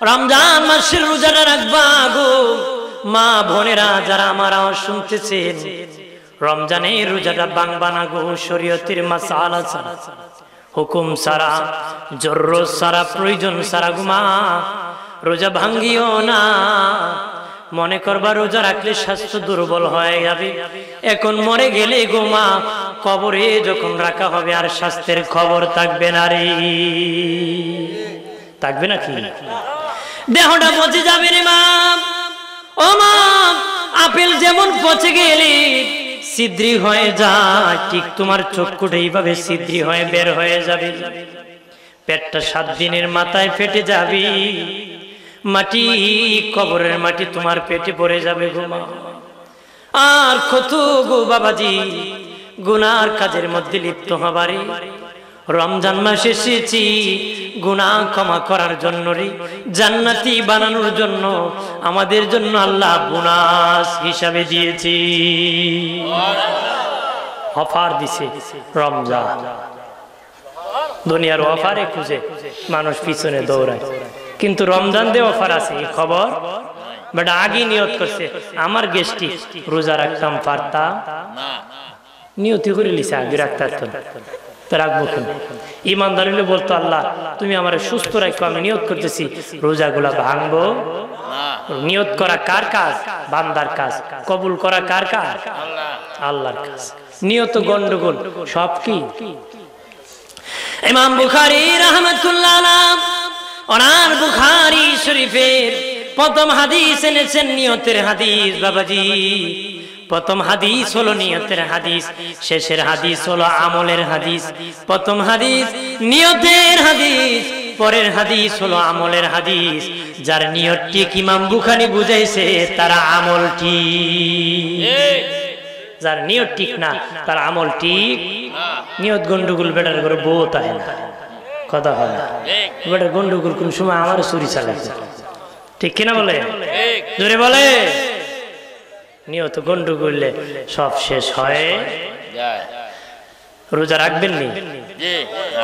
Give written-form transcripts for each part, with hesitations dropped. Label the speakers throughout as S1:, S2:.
S1: রমজান মাসের রোজাটা রাখবা গো মা বোনেরা, যারা আমার আওয়াজ শুনতেছেন, রমজানের রোজাটা ভাঙবা না গো। শরীয়তের মাসালা ছাড়া, হুকুম ছাড়া, জরুরত ছাড়া, প্রয়োজন ছাড়া গো মা রোজা ভাঙ্গিও না। মনে করবা রোজা রাখলে স্বাস্থ্য দুর্বল হয়ে যাবে, এখন মরে গেলে গো মা কবরে যখন রাখা হবে আর স্বাস্থ্যের খবর থাকবে না রে, থাকবে না কি? দেহটা পচে যাবে রে মা। ও মা, আপেল যেমন পচে গেলে ছিদ্রি হয়ে যায়, ঠিক তোমার চক্ষুটা এইভাবে ছিদ্রি হয়ে বের হয়ে যাবে। পেটটা 7 দিনের মাথায় ফেটে যাবে, মাটি, কবরের মাটি তোমার পেটে পড়ে যাবে গো মা। আর কত গো বাবাজি গুনার কাজের মধ্যে লিপ্ত হবারে। রমজান মাস এসেছি গুনাহ ক্ষমা করার জন্য রে, জান্নাতি বানানোর জন্য আমাদের জন্য আল্লাহ বোনাস হিসাবে দিয়েছি, অফার দিছে রমজান। দুনিয়ার অফারে খুঁজে মানুষ পিছনে দৌড়ায়, কিন্তু রমজান দিয়ে অফার আছে এই খবর। বাট আগে নিয়ত করছে আমার গেস্টি রোজা রাখতাম পারতাম না, নিয়তি করে লিছে আগে রাখতাম তো রাখবো কেন? ইমানদার হলে বলতো আল্লাহ তুমি আমার সুস্থ রাখো, আমি নিয়ত করতেছি রোজাগুলা ভাঙবো। নিয়ত করা কার কাজ? বান্দার কাজ। কবুল করা কার কাজ? আল্লাহর কাজ। নিয়ত গন্ডগোল সব কি? ইমাম বুখারী রাহমাতুল্লাহ আলাইহি ওনার বুখারী শরীফের প্রথম হাদিস এনেছেন নিয়তের হাদিস। বাবাজি প্রথম হাদিস হলো নিয়তের হাদিস, শেষের হাদিস হলো আমলের হাদিস। প্রথম হাদিস নিয়তের হাদিস, পরের হাদিস হলো আমলের হাদিস। যার নিয়ত ঠিক ইমাম বুখারী বুঝাইছে তার আমল ঠিক, যার নিয়ত ঠিক না তার আমল ঠিক। নিয়ত গন্ডগোল বেটার করে বউ তাহে না, কথা হয় না। বেটার গন্ডগোল কোন সময় আমার চুরি চালাইছে, ঠিক কিনা বলে? জোরে বলে। নিয়ত গন্ডগোলে সব শেষ হয় যায়। রোজা রাখবেন নি,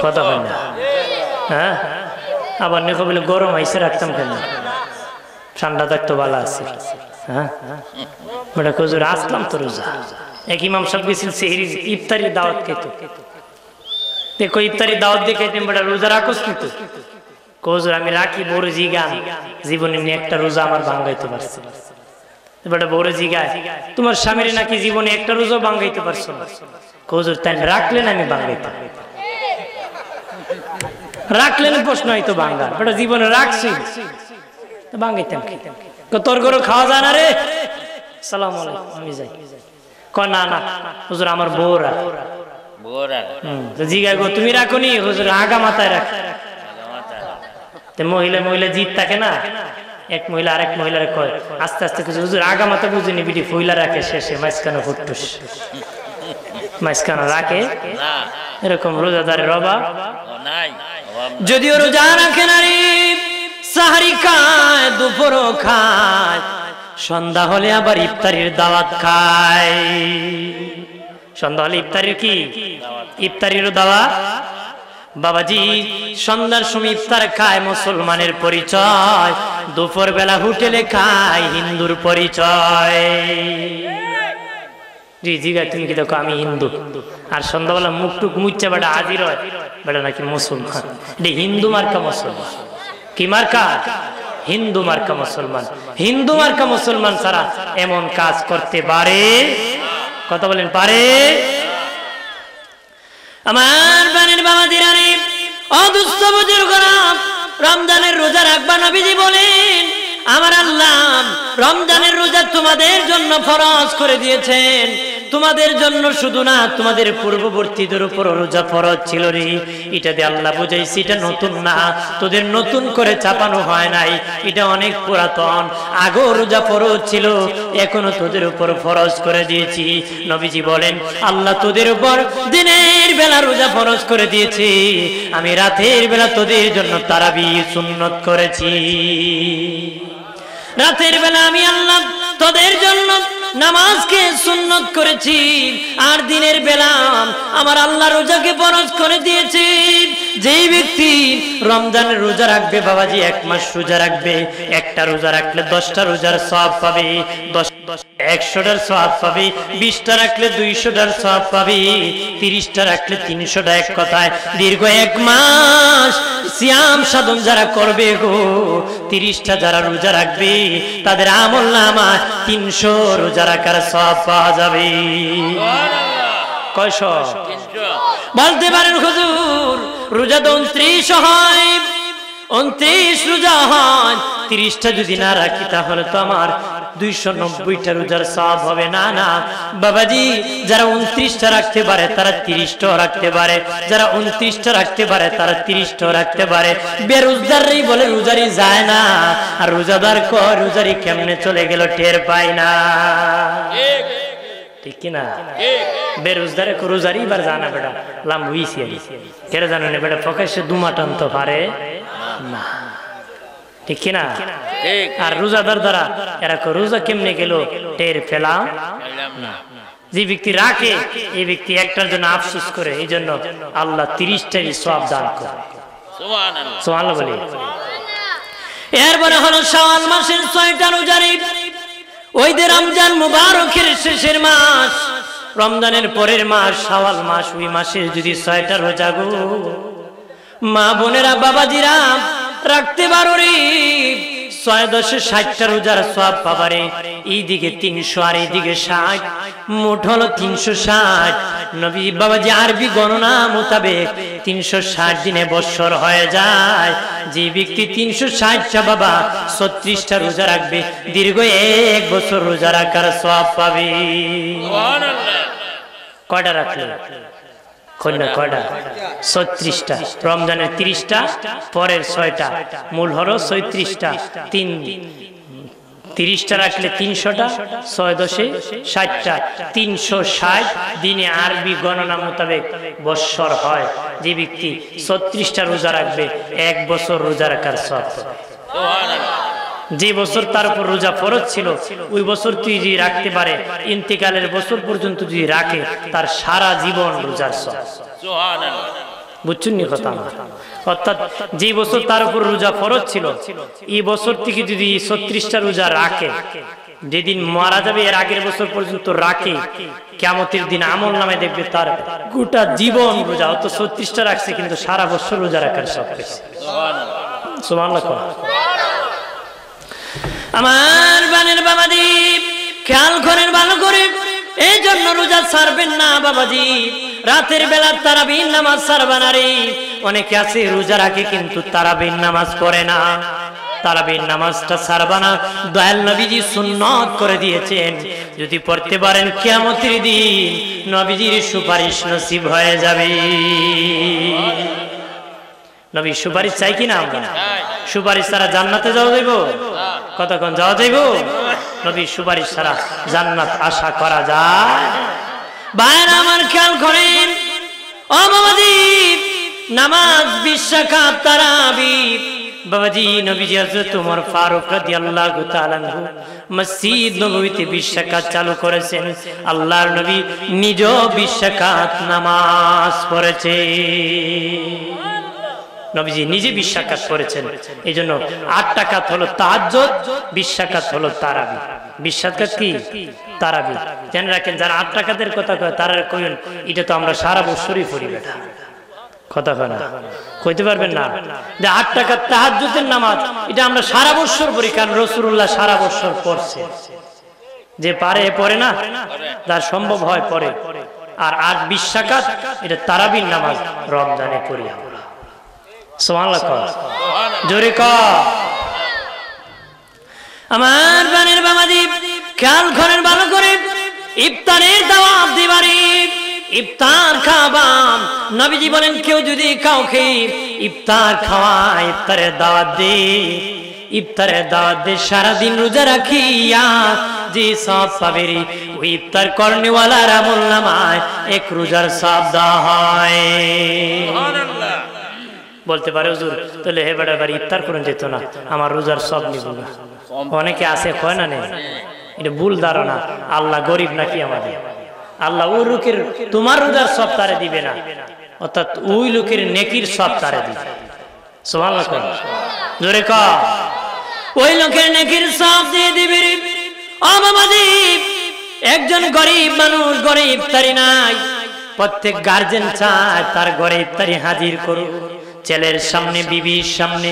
S1: কথা হয় না। হ্যাঁ, আবার নেখো বলে গরম আইসে রাখতাম কেন, ঠান্ডা থাকতো ভালো আছে। হ্যাঁ বেটা কজুর আসলাম তো রোজা। এক ইমাম সাহেব গেছিল সেহরি ইফতারি দাওয়াত খেতে, দেখো ইফতারি দাওয়াত দিয়ে খেতেন, বেটা রোজা রাখোস কিন্তু কজুর আমি রাখি। বড় জিগান জীবনে নিয়ে একটা রোজা আমার ভাঙাইতে পারছে। বেটা বড় জিগায় তোমার স্বামীর নাকি জীবনে একটা রোজা ভাঙাইতে পারছো না। কজুর তাই রাখলেন আমি ভাঙাইতাম, রাখলেন প্রশ্ন হয়তো ভাঙ্গার, বেটা জীবনে রাখছি ভাঙাইতাম। তোর গরু খাওয়া যায় না রে, সালাম আলাইকুম আমি যাই। কয় না না হুজুর আমার বউ রাখ। জিগায় গো তুমি রাখো নি? হুজুর আগা মাথায় রাখ। মহিলা মহিলা জিত থাকে না, এক মহিলা আরেক মহিলার কয় আস্তে আস্তে কিছু হুজুর আগা মাথা বুঝিনি বিটি ফুইলা রাখে, শেষে মাঝখানে ফুটটুস মাঝখানে রাখে। এরকম রোজাদারের অভাব নাই। যদিও রোজা রাখে নারী সাহারি খায়, দুপুরও খায়, সন্ধ্যা হলে আবার ইফতারির দাওয়াত খায়। সন্ধ্যা হলে ইফতারির কি? ইফতারিরও দাওয়াত। বাবাজি সন্ধ্যার সময় ইফতার খায় মুসলমানের পরিচয়, দুপুর বেলা হোটেলে খায় হিন্দুর পরিচয়। জি জিগা তুমি কি দেখো আমি হিন্দু, আর সন্ধ্যাবেলা মুখ টুক মুচ্ছে বেটা হাজির হয় বেটা নাকি মুসলমান। এটা হিন্দু মার্কা মুসলমান। কি মার্কা? হিন্দু মার্কা মুসলমান। হিন্দু মার্কা মুসলমান ছাড়া এমন কাজ করতে পারে? কথা বলেন পারে? আমার বানের বাবা দিরানি অদুস্থ বুজুর্গরা, রমজানের রোজা রাখবা। নবীজি বলেন আমার আল্লাহ রমজানের রোজা তোমাদের জন্য ফরজ করে দিয়েছেন। তোমাদের জন্য শুধু না, তোমাদের পূর্ববর্তীদের উপর রোজা ফরজ ছিল রে। এটা দিয়ে আল্লাহ বুঝাইছে এটা নতুন না, তোদের নতুন করে চাপানো হয় নাই, এটা অনেক পুরাতন। আগেও রোজা ফরজ ছিল, এখনো তোদের উপর ফরজ করে দিয়েছি। নবীজি বলেন আল্লাহ তোদের উপর দিনের বেলা রোজা ফরজ করে দিয়েছি, আমি রাতের বেলা তোদের জন্য তারাবি সুন্নত করেছি। রাতের বেলা আমি আল্লাহ তোদের জন্য নামাজকে সুন্নত করেছি, আর দিনের বেলা আমার আল্লাহ রোজাকে ফরজ করে দিয়েছে। যেই ব্যক্তি রমজানের রোজা রাখবে বাবাজি, 1 মাস রোজা রাখবে, একটা রোজা রাখলে 10টা রোজার সওয়াব পাবে, 100টার সওয়াব পাবে, 20টা রাখলে 200টার সওয়াব পাবে, 30টা রাখলে 300টা। এক কথায় দীর্ঘ 1 মাস সিয়াম সাধন যারা করবে গো, 30টা যারা রোজা রাখবে তাদের আমলনামায় 300 রোজা রাখার সওয়াব পাওয়া যাবে। কয়শ? বলতে পারেন হুজুর রোজা তো 29 হয়, 29 রোজা হয়, 30টা যদি না রাখি তাহলে তো আমার 290টা রোজার সওয়াব হবে। না না বাবাজি, যারা 29টা রাখতে পারে তারা 30টাও রাখতে পারে, যারা 29টা রাখতে পারে তারা 30টাও রাখতে পারে। বেরোজগারই বলে রোজারি যায় না, আর রোজাদার কয় রোজারি কেমনে চলে গেল টের পায় না। ঠিক কিনা? বেরোজগারে রোজারি এবার জানা বেটা লাম হইছি কেন জানো না বেটা, প্রকাশ্যে দুমাটান তো পারে না। ঠিক কিনা? আর রোজাদার দ্বারা এরা রোজা কেমনে গেল টের পেলাম না। যে ব্যক্তি রাখে এই ব্যক্তি একটার জন্য আফসোস করে, এই জন্য আল্লাহ 30টারই সওয়াব দান করে। সুবহানাল্লাহ বলি। এরপরে হলো শাওয়াল মাসের 6টা রোজারি, ওই যে রমজান মুবারকের শেষের মাস, রমজানের পরের মাস শাওয়াল মাস, ওই মাসের যদি 6টা রোজা গো মা বোনেরা বাবাজিরা রাখতে পারো রে, 6×10=60টা রোজার সওয়াব পাবারে। এইদিকে 300 আর এইদিকে 60, মোট হলো 360। নবী বাবাজি আরবি গণনা মোতাবেক 360 দিনে বছর হয়ে যায়। যে ব্যক্তি 360টা বাবা 36টা রোজা রাখবে, দীর্ঘ 1 বছর রোজা রাখার সওয়াব পাবে। কয়টা রাখলে? কয়টা? 36টা। রমজানের 30টা, পরের 6টা, মূল হলো 36টা। 30টা রাখলে 300টা, 6×10=60টা, 360 দিনে আরবি গণনা মোতাবেক বছর হয়। যে ব্যক্তি 36টা রোজা রাখবে 1 বছর রোজা রাখার সওয়াব পাবে। যে বছর তার উপর রোজা ফরজ ছিল ওই বছর তুই যদি রাখতে পারে, ইন্তেকালের বছর পর্যন্ত যদি রাখে তার সারা জীবন রোজার সওয়াব। বুঝছেন নি কথা? অর্থাৎ যে বছর তার উপর রোজা ফরজ ছিল এই বছর থেকে যদি 36টা রোজা রাখে, যেদিন মারা যাবে এর আগের বছর পর্যন্ত রাখে, কিয়ামতের দিন আমলনামায় দেখবে তার গোটা জীবন রোজা। অত 36টা রাখছে কিন্তু সারা বছর রোজা রাখার সওয়াব পেয়েছে। সুবহানাল্লাহ। আমার বানের বাবাজি খেয়াল করেন ভালো করে, এই জন্য রোজা ছাড়বেন না বাবাজি। রাতের বেলা তারাবির নামাজ ছাড়বেন না রে। অনেকে আছে রোজা রাখে কিন্তু তারাবির নামাজ পড়ে না। তারাবির নামাজটা ছাড়বা না, দয়াল নবীজি সুন্নাত করে দিয়েছেন। যদি পড়তে পারেন কিয়ামতের দিন নবীজির সুপারিশ নসিব হয়ে যাবে। নবী সুপারিশ চাই কিনা আমরা? সুপারিশ ছাড়া জান্নাতে যাওয়া যাইব? কতক্ষণ যাওয়া যাইব? নবী সুপারিশ ছাড়া জান্নাত আশা করা যায়? ভাইরা আমার খেয়াল করেন, ও বাবাজি নামাজ 20 রাকাত তারাবির বাবাজি নবীজি হযরত ওমর ফারুক রাদিয়াল্লাহু তাআলা আনহু মসজিদ নববীতে 20 রাকাত চালু করেছেন। আল্লাহর নবী নিজেও 20 রাকাত নামাজ পড়েছে। নবীজি নিজে 20 রাকাত পড়েছেন। এই জন্য 8 রাকাত হলো তাহাজ্জুদ, 20 রাকাত হলো তারাবি। 20 রাকাত কি? তারাবি। জেনে রাখেন, যারা 8 রাকাতের কথা কয় তারা কইন এটা তো আমরা সারা বছরই পড়ি বেটা। কথা কয় না? কইতে পারবেন না যে 8 রাকাত তাহাজ্জুদের নামাজ এটা আমরা সারা বছর পড়ি, কারণ রাসূলুল্লাহ সারা বছর পড়ছে। যে পারে পড়ে না, যার সম্ভব হয় পড়ে। আর 20 রাকাত এটা তারাবির নামাজ রমজানে পড়ি আমরা। সুবহানাল্লাহ। জোরে কর। আমার বানের বাবাজি খেয়াল করেন ভালো করে, ইফতারের দাওয়াত দিবারে, ইফতার খাবাম। নবীজি বলেন কেউ যদি কাউকে ইফতার খাওয়ায়, ইফতারের দাওয়াত দে, ইফতারের দাওয়াত দে, সারাদিন রোজা রাখিয়া যে সওয়াব পাবে রে, ওই ইফতার করনেওয়ালার আমলনামায় 1 রোজার সওয়াব দেওয়া হয়। সুবহানাল্লাহ। বলতে পারে হুজুর তাহলে হে বেটা বাড়ি ইফতার করুন যেত না, আমার রোজার সওয়াব নিব না। অনেকে আছে কয় না, নেই এটা ভুল ধারণা। আল্লাহ গরিব নাকি আমাদের? আল্লাহ ওই লোকের তোমার রোজার সব তারে দিবে না, অর্থাৎ ওই লোকের নেকির সব তারে দিবে। সুবহানাল্লাহ জোরে ক, ওই লোকের নেকির সব দিয়ে দিবে। ও বাবাজি, একজন গরিব মানুষ ঘরে ইফতারি নাই, প্রত্যেক গার্জেন চায় তার ঘরে ইফতারি হাজির করুক। ছেলের সামনে বিবির সামনে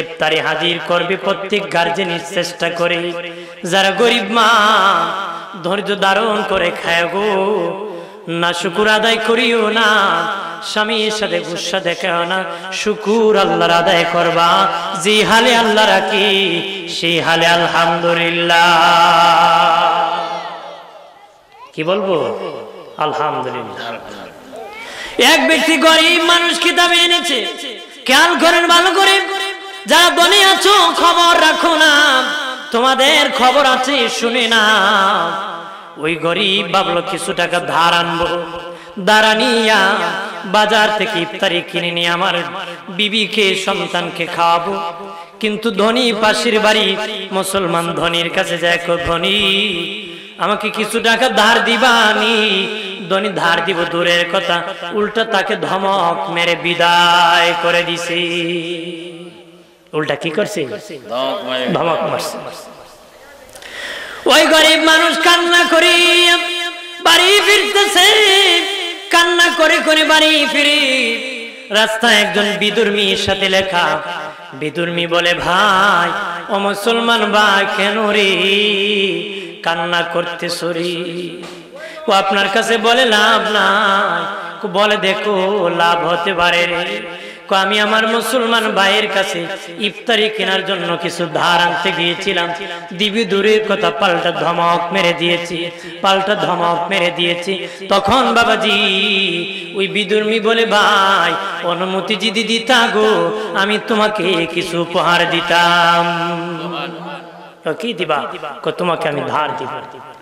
S1: ইফতারি হাজির করবে প্রত্যেক গার্জেন চেষ্টা করে। যারা গরিব মা ধৈর্য ধারণ করে খায় গো, না শুকুর আদায় করিও না, স্বামীর সাথে গুসা দেখাও না, শুকুর আল্লাহর আদায় করবা। যে হালে আল্লাহ রাখি সেই হালে আলহামদুলিল্লাহ। কি বলবো? আলহামদুলিল্লাহ। এক ব্যক্তি গরিব মানুষ কিতাবে এনেছে, খেয়াল করেন ভালো করে, যারা ধনী আছো খবর রাখো না, তোমাদের খবর আছে শুনে না। ওই গরিব ভাবলো কিছু টাকা ধার আনবো, দাঁড়ানিয়া বাজার থেকে ইফতারি কিনে নিয়ে আমার বিবিকে সন্তানকে খাওয়াবো। কিন্তু ধনী পাশের বাড়ি মুসলমান ধনীর কাছে যায়, ধনী আমাকে কিছু টাকা ধার দিবানি? ধনী ধার দিব দূরের কথা, উল্টা তাকে ধমক মেরে বিদায় করে দিছে। উল্টা কি করছে? ধমক মারছে। ওই গরিব মানুষ কান্না করে বাড়ি ফিরতেছে, কান্না করে করে বাড়ি ফিরে। রাস্তায় একজন বিদুর্মীর সাথে লেখা, বিদুর্মী বলে, ভাই ও মুসলমান ভাই, কেন রে কান্না করতেছ রে? ও আপনার কাছে বলে লাভ নাই। বলে দেখো লাভ হতে পারে রে। আমি আমার মুসলমান ভাইয়ের কাছে ইফতারি কেনার জন্য কিছু ধার আনতে গিয়েছিলাম, দিবি দূরের কথা পাল্টা ধমক মেরে দিয়েছি, পাল্টা ধমক মেরে দিয়েছি। তখন বাবাজি ওই বিদুর্মী বলে, ভাই অনুমতি যদি দিতা গো, আমি তোমাকে কিছু উপহার দিতাম। কি দিবা? তোমাকে আমি ধার দিব,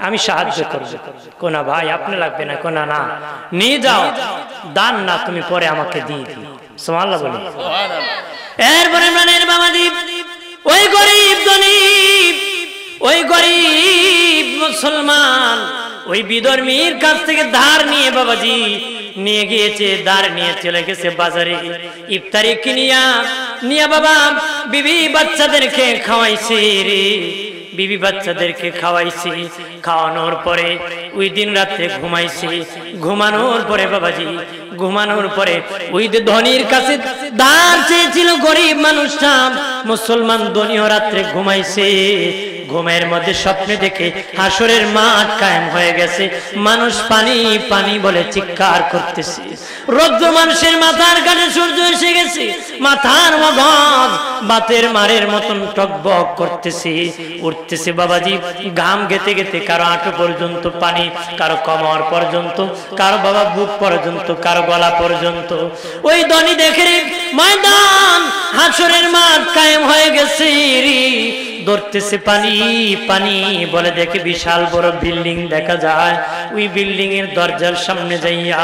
S1: আমি সাহায্য করবো। কোনা ভাই আপনি লাগবে না, কোনা না নিয়ে যাও, দান না তুমি পরে আমাকে দিয়ে দিও। সুবহানাল্লাহ বলি। এরপরে প্রাণের বাবাজি ওই গরিব গরিব ওই গরিব মুসলমান ওই বিধর্মীর কাছ থেকে ধার নিয়ে বাবাজি নিয়ে গিয়েছে, ধার নিয়ে চলে গেছে বাজারে ইফতারি কিনিয়া নিয়ে বাবা বিবি বাচ্চাদেরকে খাওয়াইছে রে, বিবি বাচ্চাদেরকে খাওয়াইছে। খাওয়ানোর পরে ওই দিন রাত্রে ঘুমাইছে। ঘুমানোর পরে বাবাজি ঘুমানোর পরে ওই ধনীর কাছে ধার চেয়েছিল গরিব মানুষটা, মুসলমান ধনীও রাত্রে ঘুমাইছে। ঘুমের মধ্যে স্বপ্নে দেখে হাসরের মাঠ কায়েম হয়ে গেছে, মানুষ পানি পানি বলে চিৎকার করতেছে। রৌদ্র মানুষের মাথার কাছে সূর্য এসে গেছে, মাথার মগজ বাতের মারের মতন টকবক করতেছে, উঠতেছে বাবাজি ঘাম গেতে গেতে, কারো হাঁটু পর্যন্ত পানি, কারো কোমর পর্যন্ত, কারো বাবা বুক পর্যন্ত, কারো গলা পর্যন্ত। ওই ধনী দেখে ময়দান হাসরের মাঠ কায়েম হয়ে গেছে রে, ধরতেছে পানি পানি বলে দেখে বিশাল বড় বিল্ডিং দেখা যায়। ওই বিল্ডিং এর দরজার সামনে যাইয়া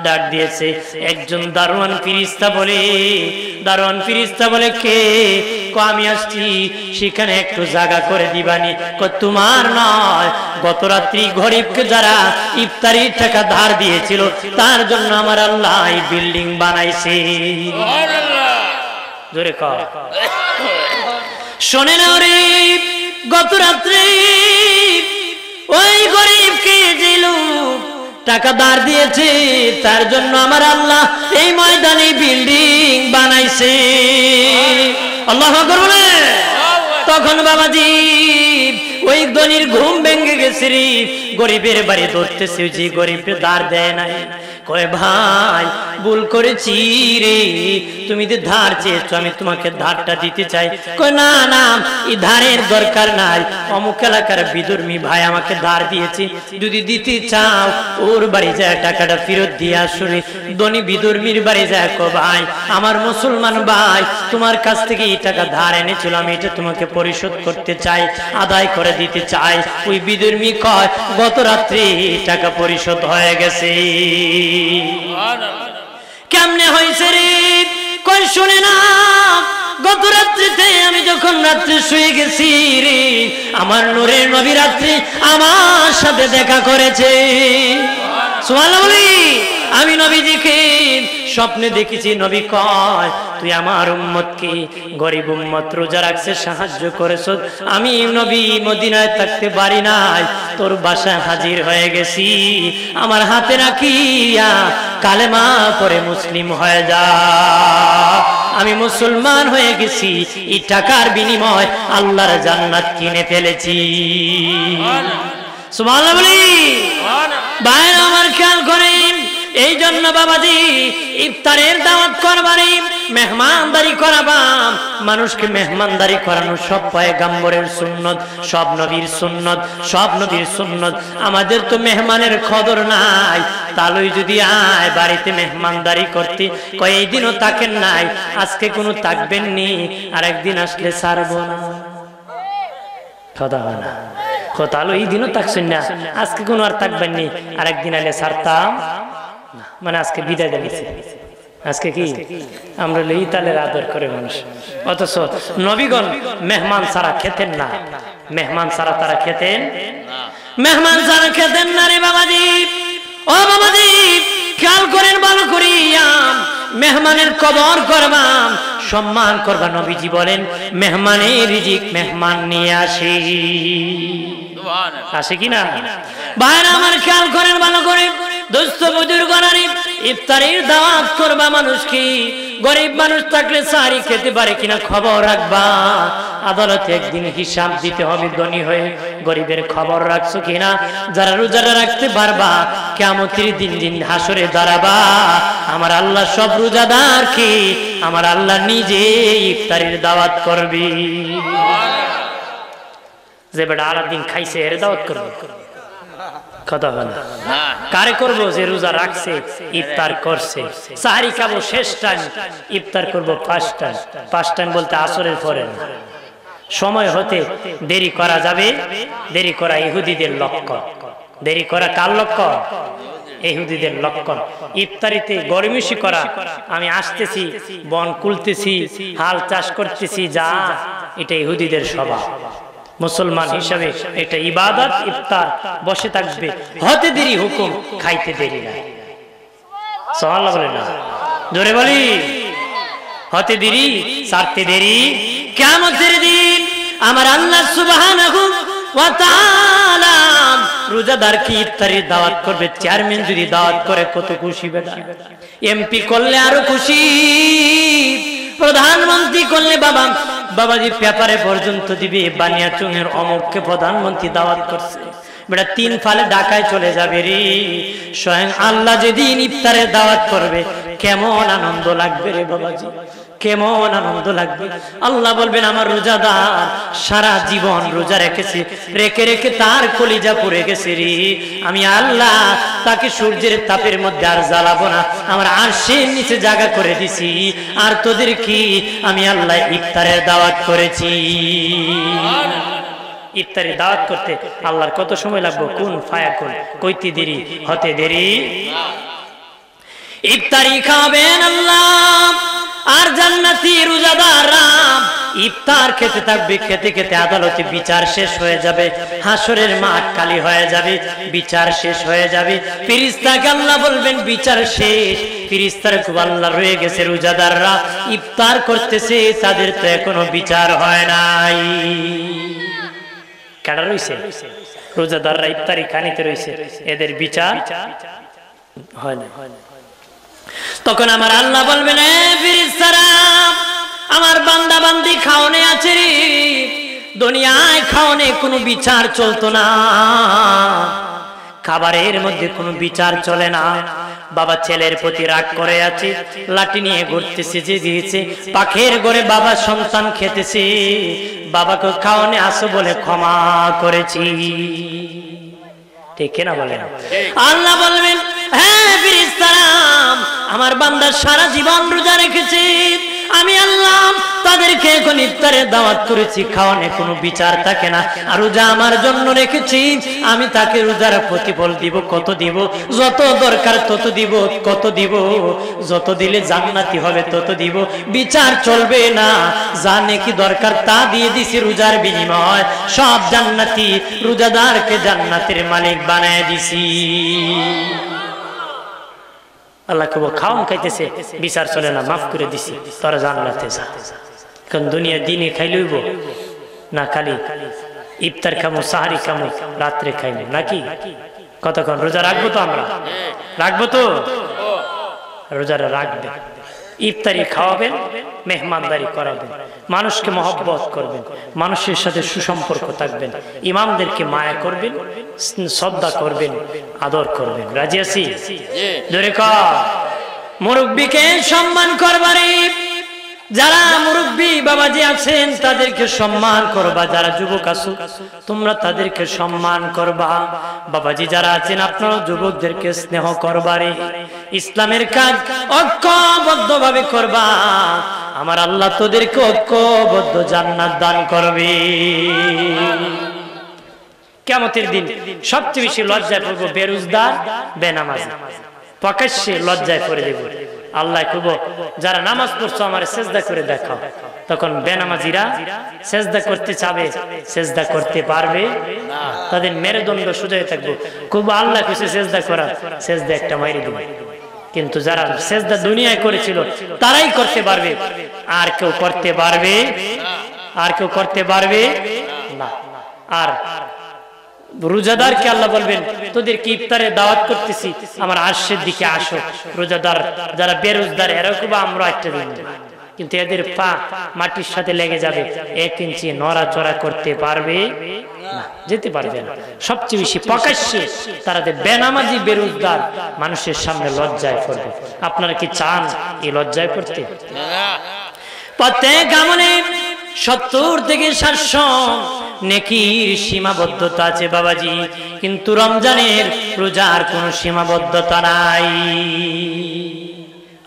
S1: ডাক দিয়েছে একজন দারোয়ান ফেরেশতা বলে, দারোয়ান ফেরেশতা বলে কে? আমি আসছি, সেখানে একটু জায়গা করে দিবানি। তোমার নয়, গত রাত্রি গরিবকে যারা ইফতারির টাকা ধার দিয়েছিল তার জন্য আমার আল্লাহ এই বিল্ডিং বানাইছে। জোরে কর। শোনে না রে, গত রাত্রে ওই গরিবকে যে লোক টাকা ধার দিয়েছে তার জন্য আমার আল্লাহ এই ময়দানে বিল্ডিং বানাইছে। আল্লাহু আকবার বলে। তখন বাবাজি ওই ধনীর ঘুম ভেঙে গেছে রে, গরিবের বাড়ি ধরতেছে, যে গরিবকে ধার দেয় নাই। কয় ভাই ভুল করেছি রে, তুমি যে ধার চেয়েছো আমি তোমাকে ধারটা দিতে চাই। কয় না না, এই ধারের দরকার নাই, অমুক এলাকার বিধর্মী ভাই আমাকে ধার দিয়েছে, যদি দিতে চাও ওর বাড়ি যায় টাকাটা ফেরত দিয়ে আসলে। ধনী বিধর্মীর বাড়ি যায়, কো ভাই আমার মুসলমান ভাই তোমার কাছ থেকে এই টাকা ধার এনেছিল, আমি এটা তোমাকে পরিশোধ করতে চাই, আদায় করে দিতে চাই। ওই বিধর্মী কয় গত রাত্রে টাকা পরিশোধ হয়ে গেছে। কেমনে হয়েছে রে? কই শুনে না, গত রাত্রিতে আমি যখন রাত্রে শুয়ে গেছি রে, আমার নূরের নবী রাত্রি আমার সাথে দেখা করেছে। সুবহানাল্লাহ। আমি নবীজিকে স্বপ্নে দেখেছি, নবী কয় তুই আমার উম্মতকে, গরিব উম্মত রোজা রাখছে সাহায্য করেছ, আমি নবী মদিনায় থাকতে পারি নাই, তোর বাসায় হাজির হয়ে গেছি, আমার হাতে রাখিয়া কালেমা পড়ে মুসলিম হয়ে যা। আমি মুসলমান হয়ে গেছি, এই টাকার বিনিময় আল্লাহর জান্নাত কিনে ফেলেছি। সুবহানাল্লাহ। ভাইরা আমার খেয়াল করেন, এই জন্য বাবাজি ইফতারের দাওয়াত করবারে মেহমানদারি করাবাম, মানুষকে মেহমানদারি করানো সব পয়গম্বরের সুন্নত, সব নবীর সুন্নত, সব নবীর সুন্নত। আমাদের তো মেহমানের কদর নাই, তালই যদি আয় বাড়িতে মেহমানদারি করতে, কয় এই দিনও তাকেন নাই, আজকে কোনো তাকবেন নি, আর একদিন আসলে ছাড়বো না, কথা হয় না, তাহলে এই দিনও থাকছেন না, আজকে কোনো আর থাকবেন নি, আর একদিন আলে ছাড়তাম, মানে আজকে বিদায় দিয়েছে। আজকে কি আমরা এই তালের আদর করে মানুষ, অথচ নবীগণ মেহমান ছাড়া খেতেন না, মেহমান ছাড়া তারা খেতেন, মেহমান ছাড়া খেতেন না রে বাবাজি। ও বাবাজি খেয়াল করেন ভালো করিয়া, মেহমানের কদর করবাম, সম্মান করবা। নবীজি বলেন মেহমানের রিজিক মেহমান নিয়ে আসে, আসে কিনা? ভাইরা আমার খেয়াল করেন ভালো করে, দোস্ত বুজুর্গরা, ইফতারের দাওয়াত করবা মানুষকে, গরিব মানুষ থাকলে সারি খেতে পারে কিনা খবর রাখবা, আদালতে একদিন হিসাব দিতে হবে, ধনী হয়ে গরিবের খবর রাখছো কিনা। যারা রোজাটা রাখতে পারবা, কিয়ামতের দিন দিন হাসরে দাঁড়াবা, আমার আল্লাহ সব রোজাদারকে আমার আল্লাহ নিজে ইফতারের দাওয়াত করবে। যে বেটা আলাদিন খাইছে এর দাওয়াত করবে, কথা হয় না। কারে করবো? যে রোজা রাখছে, ইফতার করছে, সাহারি খাবো শেষ টাইম, ইফতার করবো ফার্স্ট টাইম। ফার্স্ট টাইম বলতে আসরের পরে না, সময় হতে দেরি করা যাবে, দেরি করা ইহুদিদের লক্ষণ। দেরি করা কার লক্ষণ? ইহুদিদের লক্ষণ। ইফতারিতে গরমিশি করা, আমি আসতেছি, বন কুলতেছি, হাল চাষ করতেছি, যা, এটা ইহুদিদের স্বভাব। মুসলমান হিসাবে এটা ইবাদত, ইফতার বসে থাকবে, হতে দেরি হুকুম, খাইতে দেরি না। সুবহানাল্লাহ বলে না, জোরে বলি, হতে দেরি সারতে দেরি। কিয়ামতের দিন আমার আল্লাহ সুবহানাহু ওয়া তাআলা রোজাদারকে ইফতারের দাওয়াত করবে। চেয়ারম্যান যদি দাওয়াত করে কত খুশি বেটা, এমপি করলে আরো খুশি, প্রধানমন্ত্রী করলে বাবা বাবাজি পেপারে পর্যন্ত দিবে, বানিয়াচুঙের অমুককে প্রধানমন্ত্রী দাওয়াত করছে, বেটা 3 ফালে ঢাকায় চলে যাবে রে। স্বয়ং আল্লাহ যেদিন ইফতারের দাওয়াত করবে, কেমন আনন্দ লাগবে রে বাবাজি, কেমন আনন্দ লাগবে। আল্লাহ বলবেন আমার রোজাদার সারা জীবন রোজা রেখেছে, রেখে রেখে তার কলিজা পুড়ে গেছে রে, আমি আল্লাহ তাকে সূর্যের তাপের মধ্যে আর জ্বালাবো না, আমার আরশের নিচে জায়গা করে দিছি, আর তোদের কি আমি আল্লাহ ইফতারের দাওয়াত করেছি। ইফতারি দাওয়াত করতে আল্লাহর কত সময় লাগবে, কোন ফায়াকুন, কইতে দেরি হতে দেরি। ইফতারি খাবেন আল্লাহ, আর জান্নাতি রোজাদাররা ইফতার খেতে থাকবে, খেতে খেতে আদালতে বিচার শেষ হয়ে যাবে, হাসরের মাঠ খালি হয়ে যাবে, বিচার শেষ হয়ে যাবে। ফেরেশতাকে আল্লাহ বলবেন বিচার শেষ, ফেরেশতারা খুব আল্লাহ রয়ে গেছে, রোজাদাররা ইফতার করতেছে, তাদের তো এখনো বিচার হয় নাই। কারা রইছে? রোজাদাররা ইফতারি খানিতে রইছে, এদের বিচার হয় না। তখন আমার আল্লাহ বলবেন এ ফেরেশতারা, আমার বান্দা বান্দি খাওনে আছে রে, দুনিয়ায় খাওনে কোনো বিচার চলতো না, খাবারের মধ্যে কোনো বিচার চলে না। বাবা ছেলের প্রতি রাগ করে আছে, লাঠি নিয়ে ঘুরতেছে, যে দিয়েছে পাখের ঘরে বাবা সন্তান খেতেছে, বাবাকে খাওনে আসো বলে ক্ষমা করেছি, ঠিক না বলেন? আল্লাহ বলবেন হ্যাঁ ফেরেশতারা, আমার বান্দা সারা জীবন রোজা রেখেছে, আমি আল্লাহ তাদেরকে এখন ইফতারের দাওয়াত করেছি, খাওয়ানে কোনো বিচার থাকে না। আর রোজা আমার জন্য রেখেছি, আমি তাকে রোজার প্রতিফল দিব। কত দিব? যত দরকার তত দিব। কত দিব? যত দিলে জান্নাতি হবে তত দিব। বিচার চলবে না, যা নেকি দরকার তা দিয়ে দিছি রোজার বিনিময়। সব জান্নাতি, রোজাদারকে জান্নাতের মালিক বানায় দিছি। আল্লাহ কব খাওন খাইতেছে, বিচার চলে না, মাফ করে দিছি, তোরা জান্নাতে যা। কারণ দুনিয়া দিনে খাইলইব না, খালি ইফতার খামো, সাহারি খামো, রাত্রে খাইমো নাকি? কতক্ষণ রোজা রাখবো তো? আমরা রাখবো তো? রোজারা রাখবে, ইফতারি খাওয়াবেন, মেহমানদারি করাবেন, মানুষকে মহব্বত করবেন, মানুষের সাথে সুসম্পর্ক থাকবেন, ইমামদেরকে মায়া করবেন, শ্রদ্ধা করবেন, আদর করবেন। রাজি আছি? জোরে কর। মুরব্বীকে সম্মান করবারে, যারা মুরব্বী বাবাজি আছেন তাদেরকে সম্মান করবা। যারা যুবক আছো তোমরা তাদেরকে সম্মান করবা। বাবাজি যারা আছেন আপনারা যুবকদেরকে স্নেহ করবারে। ইসলামের কাজ ঐক্যবদ্ধভাবে করবা। আমার আল্লাহ তোদেরকে ঐক্যবদ্ধ জান্নাত দান করবে। কিয়ামতের দিন সবচেয়ে বেশি লজ্জায় পড়বো বেরোজগার, বেনামাজি। প্রকাশ্যে লজ্জায় পড়ে দেব। আল্লাহ কব যারা নামাজ পড়ছো আমার সেজদা করে দেখাও। তখন বেনামাজিরা সেজদা করতে চাবে, সেজদা করতে পারবে না, তাদের মেরুদণ্ড সোজা হয়ে থাকবে। কব আল্লাহ কিছু সেজদা করা, সেজদা একটা মাইরে দেবে। কিন্তু যারা সেজদা দুনিয়ায় করেছিল তারাই করতে পারবে, আর কেউ করতে পারবে, আর কেউ করতে পারবে না। আর রোজাদারকে আল্লাহ বলবেন তোদেরকে ইফতারে দাওয়াত করতেছি, আমার আরশের দিকে আসো। রোজাদার যারা বেরোজগার এরকম আমরা একটা দিন, কিন্তু এদের পা মাটির সাথে লেগে যাবে, 1 ইঞ্চি নড়াচড়া করতে পারবে না, যেতে পারবে না। সবচেয়ে বেশি প্রকাশ্যে তারা বেনামাজি বেরোজগার মানুষের সামনে লজ্জায় পড়বে। আপনারা কি চান এই লজ্জায় পড়তে? প্রত্যেক আমলে 70 থেকে 700 নেকির সীমাবদ্ধতা আছে বাবাজি, কিন্তু রমজানের রোজার কোনো সীমাবদ্ধতা নাই।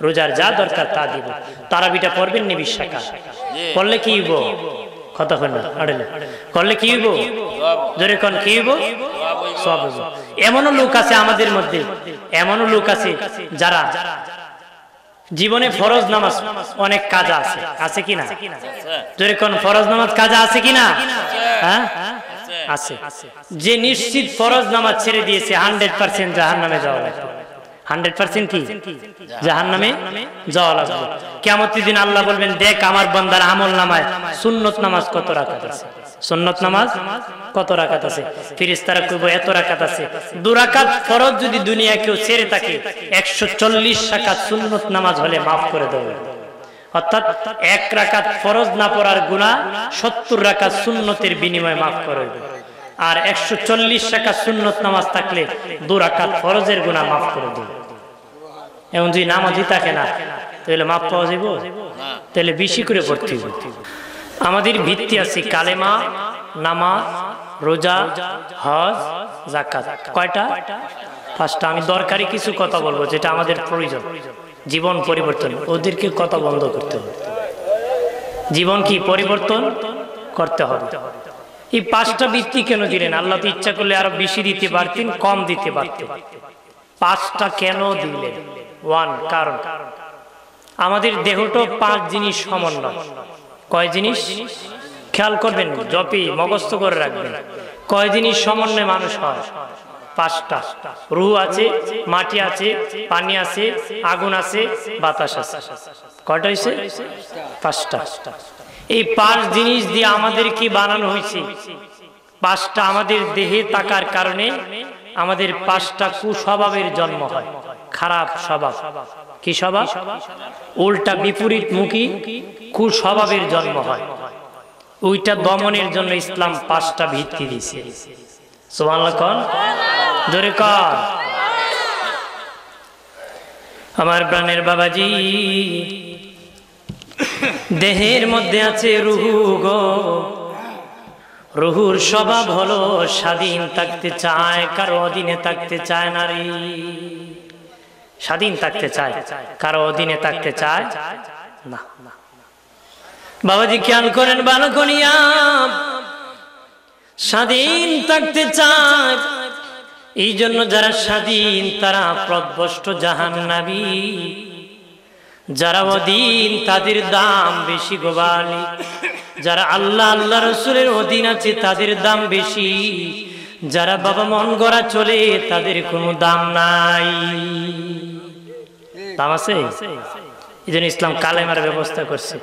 S1: রোজার যা দরকার তা দিব। তারাবিটা পড়বেন নি 20 টাকা পড়লে কি হইব? কথা হয় না আড়েলে করলে কি হইব? জোরে কোন কি হইব? সব হইব। এমনও লোক আছে আমাদের মধ্যে, এমনও লোক আছে যারা জীবনে ফরজ নামাজ অনেক কাজা আছে, আছে কিনা? জোরে কোন ফরজ নামাজ কাজা আছে কিনা? হ্যাঁ আছে। যে নিশ্চিত ফরজ নামাজ ছেড়ে দিয়েছে 100% জাহান্নামে যাওয়া লাগবে। 100% কি জাহান্নামে যাওয়া লাগবে। কিয়ামতের দিন আল্লাহ বলবেন দেখ আমার বান্দার আমল নামায় সুন্নত নামাজ কত রাকাত আছে, সুন্নত নামাজ কত রাকাত আছে। ফেরেশতারা কইবো এত রাকাত আছে। 2 রাকাত ফরজ যদি দুনিয়া কেউ ছেড়ে থাকে 140 রাকাত সুন্নত নামাজ হলে maaf করে দেবে। অর্থাৎ 1 রাকাত ফরজ না পড়ার গুনাহ 70 রাকাত সুন্নতের বিনিময়ে maaf করে দেবে। আর 140 রাকাত সুন্নত নামাজ থাকলে 2 রাকাত ফরজের গুনাহ maaf করে দেবে। এমন যদি নামাজই থাকে না তাহলে maaf পাওয়া যাবে না, তাহলে বেশি করে পড়তে হবে। আমাদের ভিত্তি আছে কালেমা, নামাজ, রোজা, হজ, যাকাত। কয়টা? 5টা। আমি দরকারি কিছু কথা বলবো যেটা আমাদের প্রয়োজন, জীবন পরিবর্তন। ওদেরকে কথা বন্ধ করতে হবে। জীবন কি পরিবর্তন করতে হবে। এই 5টা ভিত্তি কেন দিলেন? আল্লাহ তো ইচ্ছা করলে আরো বেশি দিতে পারতেন, কম দিতে পারতেন। 5টা কেন দিলেন? 1 কারণ আমাদের দেহটা 5 জিনিস সমন্বয়। কয় জিনিস? খেয়াল করবেন, জপি মুখস্থ করে রাখবেন। কয় জিনিস সমন্বয়ে মানুষ হয়? 5টা। রূহ আছে, মাটি আছে, পানি আছে, আগুন আছে, বাতাস আছে। কয়টা হইছে? 5টা। এই 5 জিনিস দিয়ে আমাদের কি বানানো হয়েছে? 5টা আমাদের দেহে থাকার কারণে আমাদের 5টা কুস্বভাবের জন্ম হয়। খারাপ স্বভাব। কি স্বভাব? উল্টা বিপরীতমুখী কুস্বভাবের জন্ম হয়। ওইটা দমনের জন্য ইসলাম 5টা ভিত্তি দিয়েছে। সুবহানাল্লাহ কোন জোরে কর। আমার প্রাণের বাবাজি, দেহের মধ্যে আছে রূহ গো। রূহুর স্বভাব হলো স্বাধীন থাকতে চায়, কারো অধীনে থাকতে চায় না রে। স্বাধীন থাকতে চায়, কারো অধীনে থাকতে চায় না। বাবাজি খেয়াল করেন ভালো করিয়া, স্বাধীন থাকতে চায়, এই জন্য যারা স্বাধীন তারা পথভ্রষ্ট জাহান্নামী, যারা অধীন তাদের দাম বেশি গোবালি, যারা আল্লাহ আল্লাহ রসুলের অধীন আছে তাদের দাম বেশি, যারা বাবা মন গড়া চলে তাদের কোনো দাম নাই। দাম আছে? এই জন্য ইসলাম কালেমার ব্যবস্থা করছে।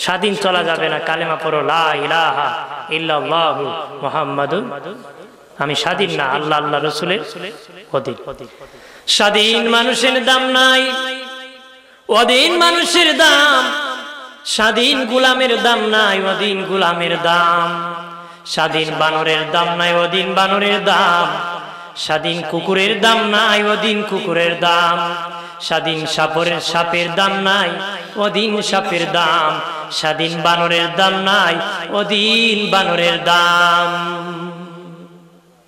S1: স্বাধীন চলা যাবে না, কালেমা পড়ো লা ইলাহা ইল্লাল্লাহু মুহাম্মাদুর, আমি স্বাধীন না, আল্লাহ আল্লাহ রসুলের অধীন। স্বাধীন মানুষের দাম নাই, অধীন মানুষের দাম। স্বাধীন গোলামের দাম নাই, অধীন গোলামের দাম। স্বাধীন বানরের দাম নাই, অধীন বানরের দাম। স্বাধীন কুকুরের দাম নাই, অধীন কুকুরের দাম। স্বাধীন সাপের দাম নাই, অধীন সাপের দাম। স্বাধীন বানরের দাম নাই, অধীন বানরের দাম।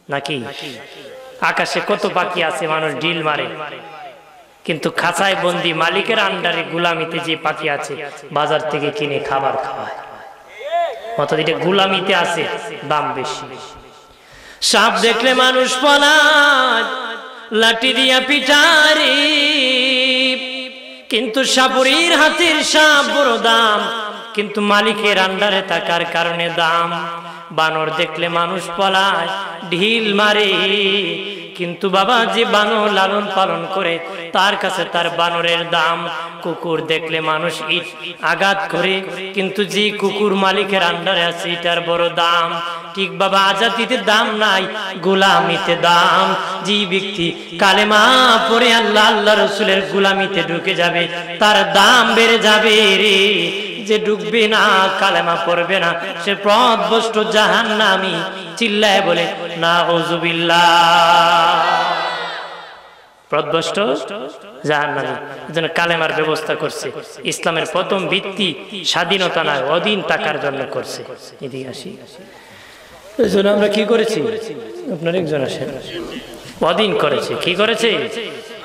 S1: নাকি আকাশে কত পাখি আছে, মানুষ ডিল মারে, কিন্তু খাঁচায় বন্দি মালিকের আন্ডারে গুলামিতে যে পাখি আছে বাজার থেকে কিনে খাবার খাওয়ায়, অর্থাৎ এটা গুলামিতে আছে, দাম বেশি। সাপ দেখলে মানুষ পলায়, লাঠি দিয়া পিটারে, কিন্তু সাপুরীর হাতের সাপ বড় দাম, কিন্তু মালিকের আন্ডারে থাকার কারণে দাম। বানর দেখলে মানুষ পলায়, ঢিল মারে, কিন্তু বাবা যে বানর লালন পালন করে তার কাছে তার বানরের দাম। কুকুর দেখলে মানুষ ইট আঘাত করে, কিন্তু যে কুকুর মালিকের আন্ডারে আছে এটার বড় দাম। ঠিক বাবা আজাদিতে দাম নাই, গোলামিতে দাম। যে ব্যক্তি কালেমা পড়ে আল্লাহ আল্লাহ রসুলের গোলামিতে ঢুকে যাবে তার দাম বেড়ে যাবে রে। যে ঢুকবে না, কালেমা পড়বে না, সে পথভ্রষ্ট জাহান্নামী। চিল্লায় বলে নাউযুবিল্লাহ। পথভ্রষ্ট জাহান্নামী। এজন্য কালেমার ব্যবস্থা করছে। ইসলামের প্রথম ভিত্তি স্বাধীনতা নয়, অধীন থাকার জন্য করছে। এদিকে আসি, এজন্য আমরা কি করেছি? আপনার একজন আসেন, অধীন করেছে। কি করেছে?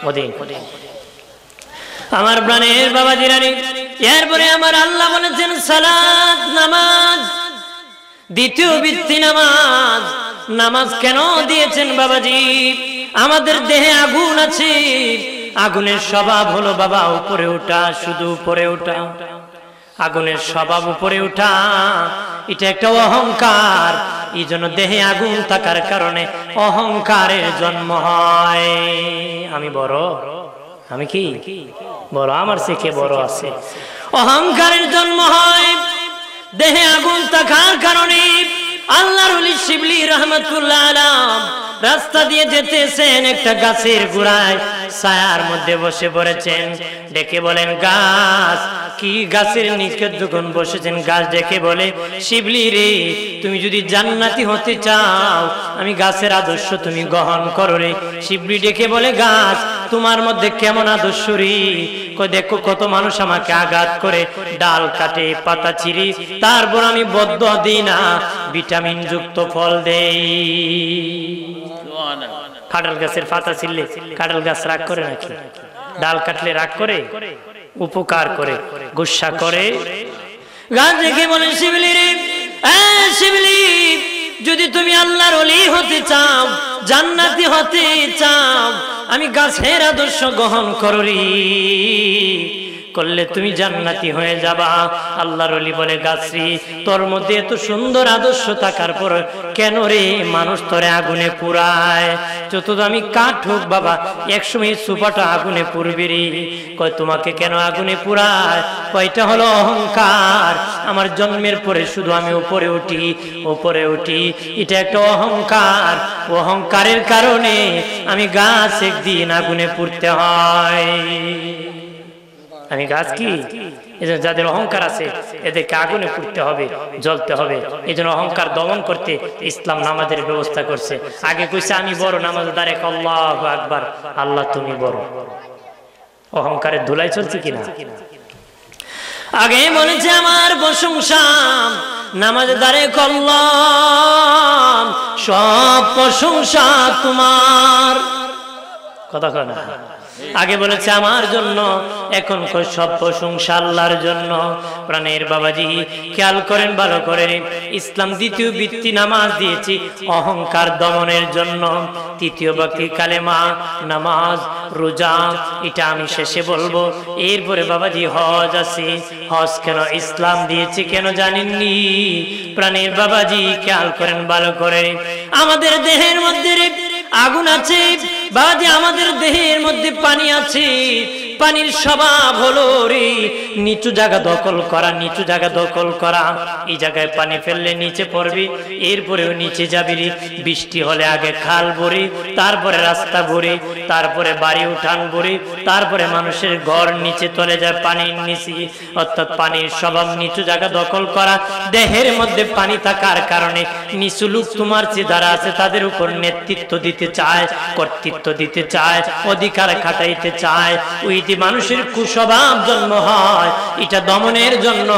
S1: অধীন। আমার প্রাণের বাবাজিরা, এরপরে আমার আল্লাহ বলেছেন সালাত, নামাজ। দ্বিতীয় ভিত্তি নামাজ। নামাজ কেন দিয়েছেন বাবাজি? আমাদের দেহে আগুন আছে, আগুনের স্বভাব হলো বাবা উপরে ওঠা, শুধু উপরে ওঠা। আগুনের স্বভাব উপরে ওঠা, এটা একটা অহংকার। এই জন্য দেহে আগুন থাকার কারণে অহংকারের জন্ম হয়। আমি বড়, আমি কি বড়, আমার থেকে বড় আছে, অহংকারের জন্ম হয়। দেহে আগুন থাকার কারণে আল্লাহর ওলি শিবলি রহমাতুল্লাহ আলাইহি রাস্তা দিয়ে যেতেছেন, একটা গাছের গোড়ায় ছায়ার মধ্যে বসে পড়েছেন। ডেকে বলেন গাছ, কি গাছের নিচে যখন বসেছেন, গাছ ডেকে বলে শিবলি রে, তুমি যদি জান্নাতি হতে চাও আমি গাছের আদর্শ তুমি গ্রহণ করো রে। শিবলি ডেকে বলে গাছ, তোমার মধ্যে কেমন আদর্শ রে? দেখো কত মানুষ আমাকে আঘাত করে, ডাল কাটে, পাতা চিরি, তারপর আমি বদদুয়া দিই না, ভিটামিন যুক্ত ফল দেই। কাঁঠাল গাছের পাতা ছিললে কাঁঠাল গাছ রাগ করে নাকি? ডাল কাটলে রাগ করে? উপকার করে, গুসা করে। গাছ দেখে বলে শিবলি রে, শিবলি, যদি তুমি আল্লাহর ওলি হতে চাও, জান্নাতি হতে চাও, আমি গাছের আদর্শ গ্রহণ করি, করলে তুমি জান্নাতি হয়ে যাবা। আল্লাহর ওলি বলে গাছরি, তোর মধ্যে এত সুন্দর আদর্শ থাকার পর কেন রে মানুষ তোরে আগুনে পুরায়? যত দামি কাঠ হোক বাবা, একসময় সুপাটা আগুনে পুড়বে রে। কয় তোমাকে কেন আগুনে পুরায়? কয়টা হলো অহংকার। আমার জন্মের পরে শুধু আমি উপরে উঠি, উপরে উঠি, এটা একটা অহংকার। অহংকারের কারণে আমি গাছ একদিন আগুনে পুড়তে হয়। আমি গাছ কি? যাদের অহংকার আছে এদেরকে আগুনে পুড়তে হবে, জ্বলতে হবে। এই জন্য অহংকার দমন করতে ইসলাম নামাজের ব্যবস্থা করছে। আগে কইছে আমি বড়, নামাজ দাঁড়ে আল্লাহু আকবার, আল্লাহ তুমি বড়। অহংকারের ধুলাই চলছে কিনা? আগে বলেছে আমার প্রশংসা, নামাজ দাঁড়ে আল্লাহ, সব প্রশংসা তোমার। কথা কয় না? আগে বলেছে আমার জন্য, এখন সব প্রশংসা আল্লাহর জন্য। প্রাণের বাবাজি খেয়াল করেন ভালো করে, ইসলাম দ্বিতীয় ভিত্তি নামাজ দিয়েছি অহংকার দমনের জন্য, তৃতীয় ভিত্তি কালেমা, নামাজ, রোজা, এটা আমি শেষে বলবো। এরপরে বাবাজি হজ আছে। হজ কেন ইসলাম দিয়েছে কেন জানেননি? প্রাণের বাবাজি খেয়াল করেন ভালো করে, আমাদের দেহের মধ্যে আগুন আছে বাবাজি, আমাদের দেহের মধ্যে পানি আছে, পানির স্বভাব হলো রে নিচু জায়গা দখল করা, নিচু জায়গা দখল করা। এই জায়গায় পানি ফেললে নিচে পড়বি, এরপরেও নিচে যাবি রে। বৃষ্টি হলে আগে খাল ভরে, তারপরে রাস্তা ভরে, তারপরে বাড়ি উঠান ভরে, তারপরে মানুষের ঘর নিচে চলে যায় পানির নিচে। অর্থাৎ পানির স্বভাব নিচু জায়গা দখল করা। দেহের মধ্যে পানি থাকার কারণে নিচু লোক তোমার যে যারা আছে তাদের উপর নেতৃত্ব দিতে চায়, কর্তৃত্ব দিতে চায়, অধিকার খাটাইতে চায়। ওই মানুষের কুস্বভাব জন্ম হয়, এটা দমনের জন্য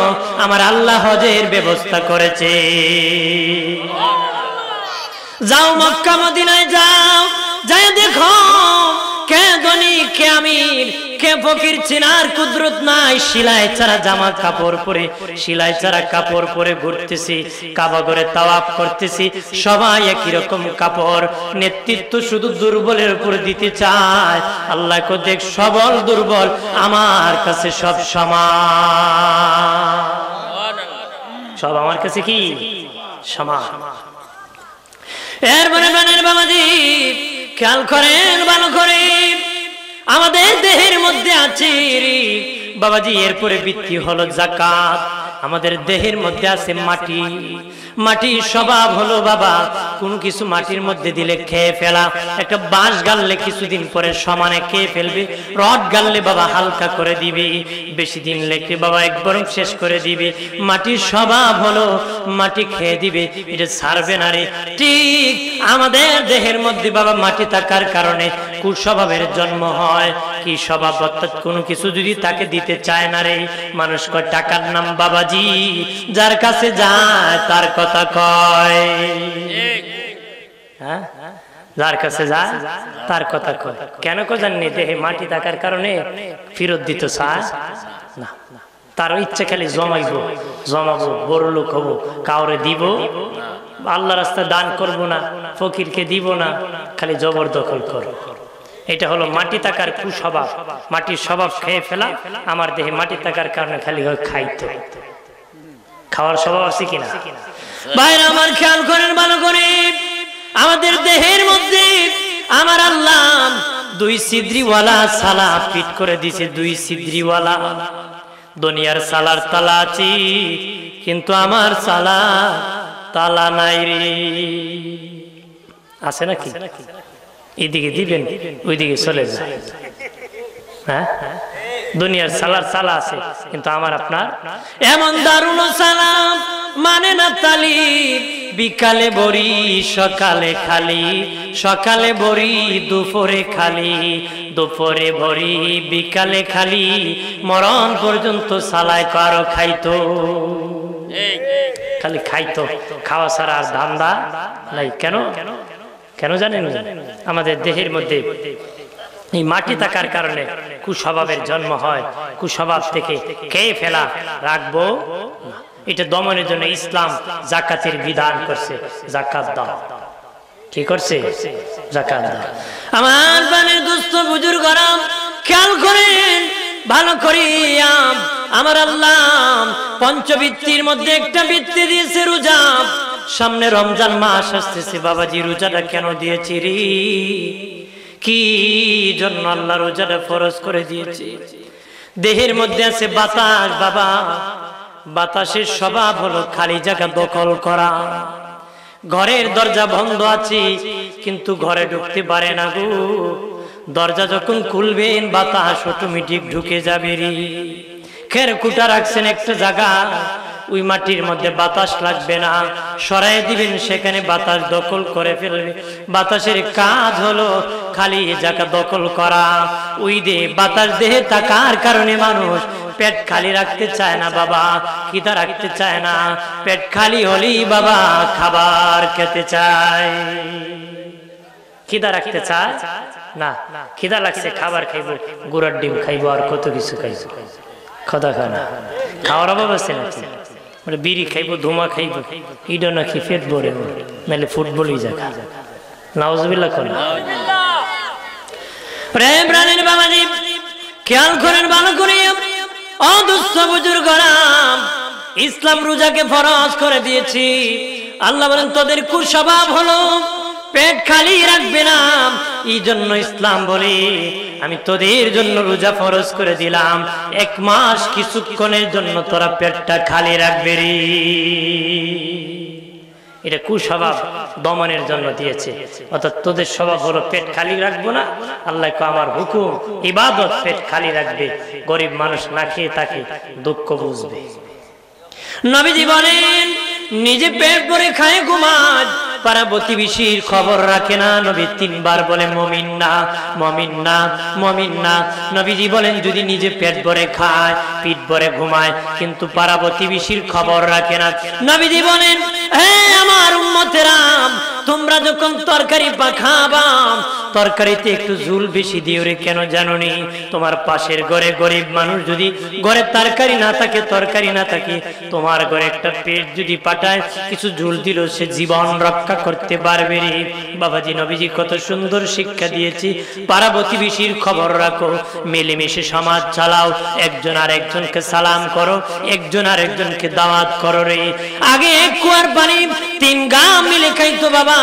S1: আমার আল্লাহ হজের ব্যবস্থা করেছে। যাও মক্কা মদিনায় যাও, যাই দেখো কে ধনী কে আমির, কে ফকির চেনার কুদরত নাই। শিলায় ছাড়া জামা কাপড় পরে, শিলায় ছাড়া কাপড় পরে ঘুরতেছি, কাবা ঘরে তাওয়াফ করতেছি, সবাই একই রকম কাপড়। নেতৃত্ব শুধু দুর্বলের উপর দিতে চায়। আল্লাহ কো দেখ সবল দুর্বল আমার কাছে সব সমান, সব আমার কাছে কি সমান। এরপরে বানের বাবাজি খেয়াল করেন ভালো করে, আমাদের দেহের মধ্যে আছে বাবাজি, এরপরে ভিত্তি হলো যাকাত। আমাদের দেহের মধ্যে আছে মাটি, মাটির স্বভাব হলো বাবা কোন কিছু মাটির মধ্যে দিলে খেয়ে ফেলা। একটা বাঁশ গাললে কিছুদিন পরে সমানে খেয়ে ফেলবে, রড গাললে বাবা হালকা করে দিবে, বেশি দিন লেগে বাবা একবার শেষ করে দিবে। মাটির স্বভাব হলো মাটি খেয়ে দিবে, এটা ছাড়বে না রে। ঠিক আমাদের দেহের মধ্যে বাবা মাটি থাকার কারণে কুস্বভাবের জন্ম হয়। কি স্বভাব? অর্থাৎ কোনো কিছু যদি তাকে দিতে চায় না রে। মানুষ কয় টাকার নাম বাবাজি, যার কাছে যায় তার কথা কয়, হ্যাঁ যার কাছে যায় তার কথা কয়। কেন কো জাননি? দেহে মাটি থাকার কারণে ফেরত দিতে চায় না, তার ইচ্ছে খালি জমাইবো, জমাবো, বড় লোক হবো, কাউরে দিব, আল্লাহ রাস্তায় দান করব না, ফকিরকে দিব না, খালি জবরদখল করব। এটা হলো মাটি থাকার কুস্বভাব, মাটির স্বভাব খেয়ে ফেলা। আমার দেহে মাটি থাকার কারণে খালি হয় খাইতো, খাওয়ার স্বভাব আছে কিনা? বাইরে আমার খেয়াল করেন ভালো করে, আমাদের দেহের মধ্যে আমার আল্লাহ দুই ছিদ্রিওয়ালা সালা ফিট করে দিছে, দুই ছিদ্রিওয়ালা। দুনিয়ার সালার তালা আছে, কিন্তু আমার সালা তালা নাই রে। আছে নাকি? এদিকে দিবেন, ওইদিকে চলে যায়। হ্যাঁ, দুনিয়ার সালার সালা আছে, কিন্তু আমার আপনার এমন দারুণ সালাম মানে না তালি। বিকালে বড়ি সকালে খালি, সকালে বড়ি দুপুরে খালি, দুপুরে বড়ি বিকালে খালি, মরণ পর্যন্ত সালায় কারো খাইতো, খালি খাইতো, খাওয়া ছাড়া আর ধান্দা নাই। কেন? কেন জানেন? আমাদের দেহের মধ্যে এই মাটি থাকার কারণে কুস্বভাবের জন্ম হয়। কুস্বভাব থেকে খেয়ে ফেলা রাখবো, এটা দমনের জন্য ইসলাম যাকাতের বিধান করছে। যাকাত দাও, কি করছে? যাকাত দাও। আমার বানের দুস্থ বুজুর্গরা খেয়াল করেন ভালো করিয়া, আমার আল্লাহ পঞ্চবৃত্তির মধ্যে একটা বৃত্তি দিয়েছে রোজা। সামনে রমজান মাস আসতেছে বাবাজি, রোজাটা কেন দিয়েছি রে? কি জন্য আল্লাহ রোজাটা ফরজ করে দিয়েছে? দেহের মধ্যে আছে বাতাস বাবা, বাতাসের স্বভাব হলো খালি জায়গা দখল করা। ঘরের দরজা বন্ধ আছে, কিন্তু ঘরে ঢুকতে পারে না গো। দরজা যখন খুলবেন বাতাস অটোমেটিক ঢুকে যাবে রে। খের কুটা রাখছেন একটা জায়গা, ওই মাটির মধ্যে বাতাস লাগবে না, সরাই দিবেন, সেখানে বাতাস দখল করে ফেলবে। বাতাসের কাজ হলো খালি জায়গা দখল করা। ওই দেহে বাতাস দেহে থাকার কারণে মানুষ পেট খালি রাখতে চায় না বাবা, খিদা রাখতে চায় না। পেট খালি হলেই বাবা খাবার খেতে চায়, খিদা রাখতে চায় না, খিদা লাগছে খাবার খাইবো, গুড়ার ডিম খাইবো, আর কত কিছু খাইবো। খোদা খানা খাওয়ার অভাব আছে নাকি? মানে বিড়ি খাইবো, ধুমা খাইবো, ইডো নাকি পেট ভরে, নাহলে ফুটবলই যাক। নাউজুবিল্লাহ করেন। প্রেম প্রাণের বাবাজি খেয়াল করেন ভালো করে, ও দুস্থ বুজুর্গরা, ইসলাম রোজাকে ফরজ করে দিয়েছি। আল্লাহ বলেন তোদের কুস্বভাব হলো পেট খালি রাখবে না, এই জন্য ইসলাম বলে আমি তোদের জন্য রোজা ফরজ করে দিলাম, 1 মাস কিছুক্ষণের জন্য তোরা পেটটা খালি রাখবে রে। এটা কুস্বভাব দমনের জন্য দিয়েছে। অর্থাৎ তোদের স্বভাব হলো পেট খালি রাখবো না, আল্লাহ আমার হুকুম ইবাদত পেট খালি রাখবে, গরিব মানুষ না খেয়ে থাকে দুঃখ বুঝবে। নবীজি বলেন নিজে পেট ভরে খায় ঘুমায়, পাড়া প্রতিবেশীর খবর রাখে না। নবী 3 বার বলে মুমিন না, মুমিন না, মুমিন না। নবীজি বলেন যদি নিজে পেট ভরে খায়, পিঠ ভরে ঘুমায়, কিন্তু পাড়া প্রতিবেশীর খবর রাখে না। নবীজি বলেন হে আমার উম্মতেরা, তোমরা যখন তরকারি পাখাবা, তরকারিতে একটু ঝুল বেশি দিও রে। কেন জানোনি? তোমার পাশের ঘরে গরিব মানুষ যদি ঘরে তরকারি না থাকে, তরকারি না থাকে, তোমার ঘরে একটা পেট যদি পাঠায়, কিছু ঝুল দিল, সে জীবন রক্ষা করতে পারবে রে। বাবাজি নবীজি কত সুন্দর শিক্ষা দিয়েছি। পাড়া প্রতিবেশীর খবর রাখো, মিলেমিশে সমাজ চালাও, একজন আর একজনকে সালাম করো, একজন আর একজনকে দাওয়াত করো রে। আগে 1 কুয়ার পানি 3 গাম মিলে খাইতো বাবা,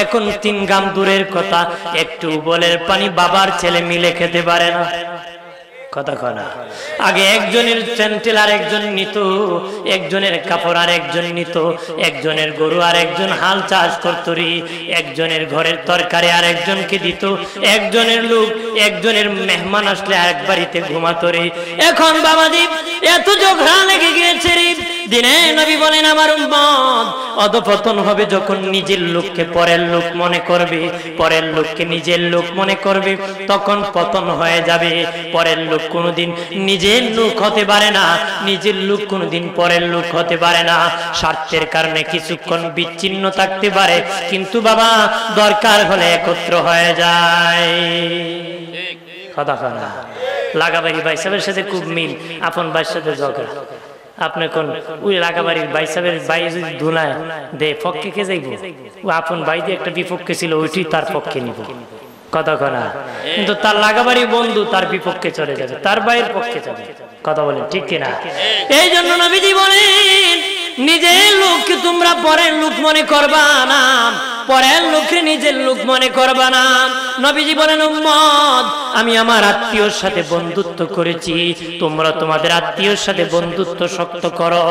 S1: এখন 3 গাম দূরের কথা, একটু বলের পানি বাবার ছেলে মিলে খেতে পারে না। কথা কনা আগে একজনের স্যান্ডেল আর একজন নিত, একজনের কাপড় আর একজন নিত, একজনের গরু আর একজন হাল চাষ করত রে, একজনের ঘরের তরকারি আর একজনকে দিত, একজনের লোক একজনের মেহমান আসলে আরেক বাড়িতে ঘুমাতো রে। এখন বাবাজি এত ঝগড়া লেগে গিয়েছে রে। দিনে নবী বলেন আমার উম্মত অধপতন হবে যখন নিজের লোককে পরের লোক মনে করবে, পরের লোককে নিজের লোক মনে করবে, তখন পতন হয়ে যাবে। পরের লোক কোনোদিন নিজের লোক হতে পারে না, নিজের লোক কোনোদিন পরের লোক হতে পারে না। স্বার্থের কারণে কিছুক্ষণ বিচ্ছিন্ন থাকতে পারে, কিন্তু বাবা দরকার হলে একত্র হয়ে যায়। কথা কথা লাগাবাড়ি ভাই সাহেবের সাথে খুব মিল, আপন ভাইয়ের সাথে ঝগড়া। আপনি কোন ওই লাগাবাড়ির ভাই সাহেবের ভাই যদি ধুলায় দে পক্ষে কে যাইব, ও আপন ভাই দিয়ে একটা বিপক্ষে ছিল, ওইটি তার পক্ষে নিব। কথা কনা কিন্তু তার লাগাবাড়ি বন্ধু তার বিপক্ষে চলে যাবে, তার ভাইয়ের পক্ষে যাবে। কথা বলেন ঠিক কিনা? এই জন্য নবীজি বলেন নিজের লোককে তোমরা পরের লোক মনে করবা না, পরের লোককে নিজের লোক মনে করবা না। নবীজি বলেন উম্মত আমি আমার আত্মীয়র সাথে বন্ধুত্ব করেছি, তোমরা তোমাদের আত্মীয়র সাথে বন্ধুত্ব শক্ত করো।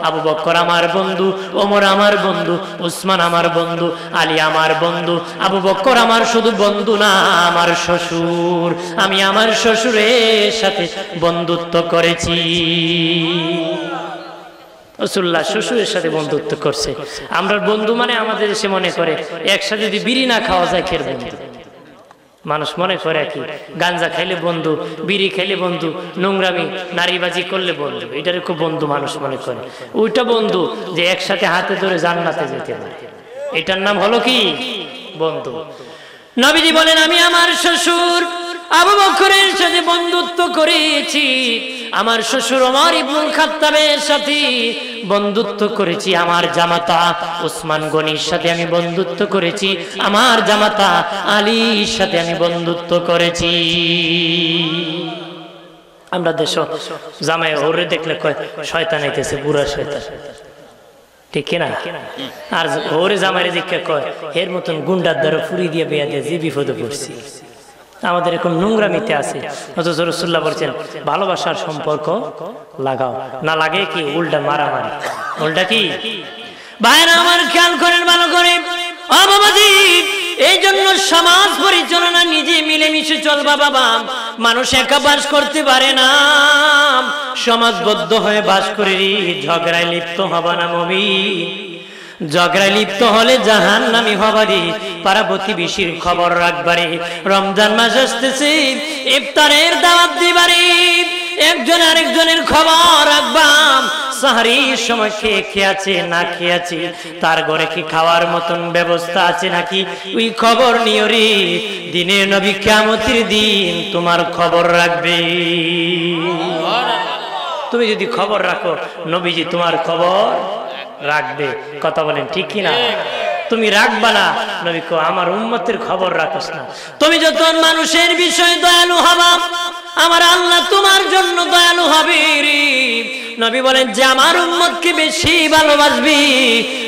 S1: আবু বকর আমার বন্ধু, ওমর আমার বন্ধু, উসমান আমার বন্ধু, আলী আমার বন্ধু। আবু বকর আমার শুধু বন্ধু না, আমার শ্বশুর। আমি আমার শ্বশুরের সাথে বন্ধুত্ব করেছি। রাসূলুল্লাহ শ্বশুরের সাথে বন্ধুত্ব করছে। আমরা বন্ধু মানে আমাদের এসে মনে করে একসাথে যদি বিড়ি না খাওয়া যায় খের বন্ধু। মানুষ মনে করে কি গাঞ্জা খাইলে বন্ধু, বিড়ি খাইলে বন্ধু, নোংরামি নারীবাজি করলে বন্ধু, এটার খুব বন্ধু মানুষ মনে করে। ওইটা বন্ধু যে একসাথে হাতে ধরে জান্নাতে যেতে পারে, এটার নাম হলো কি বন্ধু। নবীজি বলেন আমি আমার শ্বশুর আবু বকরের সাথে বন্ধুত্ব করেছি, আমার শ্বশুর ওমর ইবনুল খাত্তাবের সাথে বন্ধুত্ব করেছি, আমার জামাতা উসমান গনির সাথে আমি বন্ধুত্ব করেছি, আমার জামাতা আলীর সাথে আমি বন্ধুত্ব করেছি। আমরা দেশ জামাই ওরে দেখলে কয় শয়তান আইতেছে, বুড়া শয়তান, ঠিক কিনা? আর ওরে জামাইরে দেখে কয় এর মতন গুন্ডার দ্বারা ফুরি দিয়ে বিয়া দিয়ে যে বিপদে পড়ছি। আমাদের এখন নোংরামিতে আছে, অথচ রাসূলুল্লাহ বলছেন ভালোবাসার সম্পর্ক লাগাও, না লাগে কি উল্টা মারামারি। উল্টা কি ভাইরা আমার খেয়াল করেন ভালো করে। ও বাবাজি এই জন্য সমাজ পরিচালনা নিজে মিলেমিশে চলবা বাবা। মানুষ একা বাস করতে পারে না, সমাজবদ্ধ হয়ে বাস করে ঝগড়ায় লিপ্ত হবা না মুমিন। ঝগড়ায় লিপ্ত হলে জাহান্নামী হবারি। পাড়া প্রতিবেশীর খবর রাখবারে। রমজান মাস আসতেছে, ইফতারের দাওয়াত দিবারে, একজন আরেকজনের খবর রাখবাম, সাহরির সময় খেয়ে আছে না খেয়ে আছে, তার ঘরে কি খাওয়ার মতন ব্যবস্থা আছে নাকি, ওই খবর নিও রে। দিনের নবী কিয়ামতের দিন তোমার খবর রাখবে। তুমি যদি খবর রাখো, নবীজি তোমার খবর রাখবে। কথা বলেন ঠিক কিনা? তুমি রাখবা না, নবী কো আমার উম্মতের খবর রাখোস না। তুমি যত মানুষের বিষয়ে দয়ালু হবা, আমার আল্লাহ তোমার জন্য দয়ালু হবে রে। নবী বলেন যে আমার উম্মতকে বেশি ভালোবাসবি,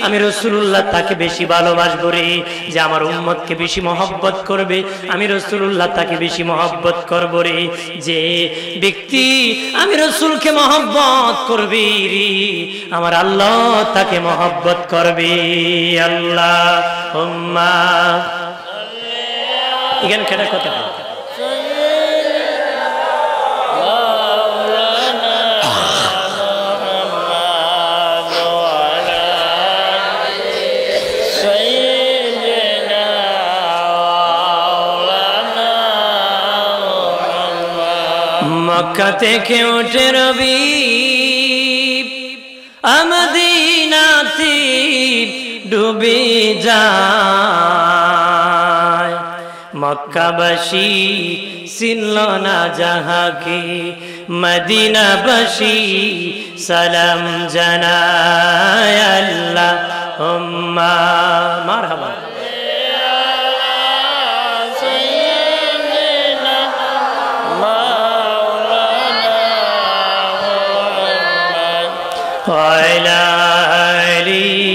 S1: আমি রাসূলুল্লাহ তাকে বেশি ভালোবাসবো রে। যে আমার উম্মতকে বেশি মহব্বত করবে, আমি রাসূলুল্লাহ তাকে বেশি মহব্বত করব রে। যে ব্যক্তি আমি রাসূলকে মহব্বত করবে রে, আমার আল্লাহ তাকে মহব্বত করবে। আল্লাহুম্মা এখানে কেটে কথা মক্কা থেকে ওঠে রবি, মদিনাতে ডুবে যায়। মক্কাবাসী চিনল না যাহাকে, মদিনাবাসী সালাম জানায়। আল্লাহুম্মা মারহাবা। وعلى آله